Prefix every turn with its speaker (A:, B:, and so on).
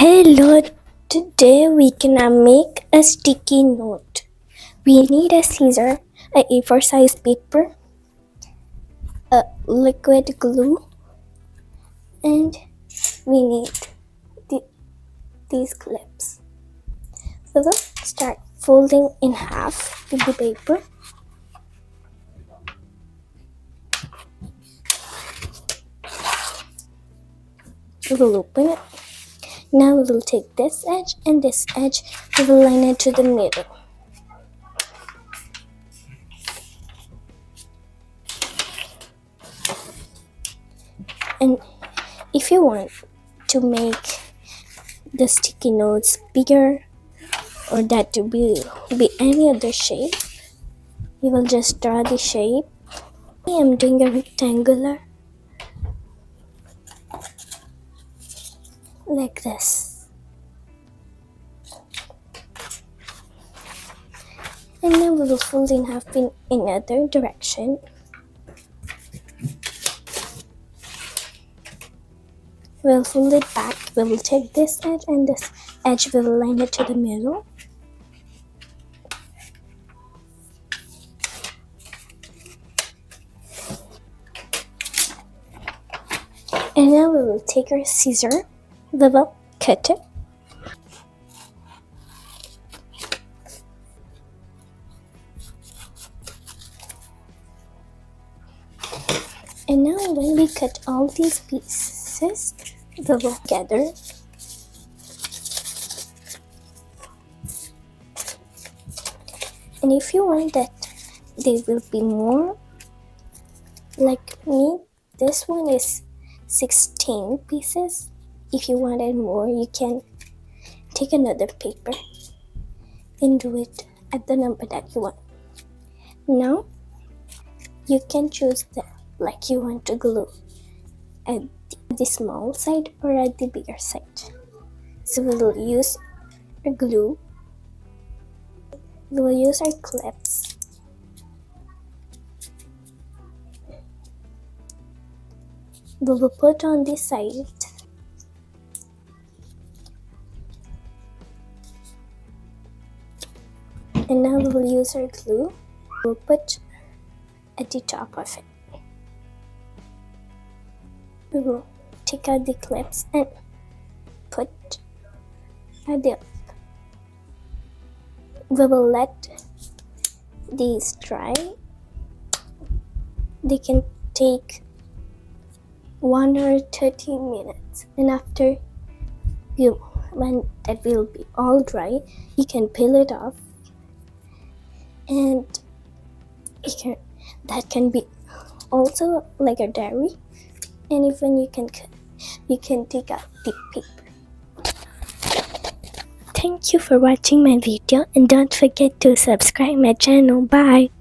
A: Hello, today we gonna make a sticky note. We need a scissor, a A4 size paper, a liquid glue, and we need these clips. We will start folding in half with the paper. We will open it. Now we will take this edge and this edge, we will line it to the middle. And if you want to make the sticky notes bigger or that to be any other shape, you will just draw the shape. I am doing a rectangular like this. And now we will fold in half in another direction. We'll fold it back. We will take this edge and this edge, we will line it to the middle. And now we will take our scissor, we will cut it. And now when we cut all these pieces, we will gather. And if you want that they will be more like me, this one is 16 pieces. If you wanted more, you can take another paper and do it at the number that you want. Now you can choose like you want to glue at the small side or at the bigger side. So we will use our glue. We will use our clips. We will put on the side. And now we will use our glue. We'll put at the top of it. We will take out the clips and put at the up. We will let these dry. They can take 1 or 30 minutes, and after when that will be all dry, you can peel it off, and that can be also like a diary. And even you can take out the paper. Thank you for watching my video, and don't forget to subscribe my channel. Bye.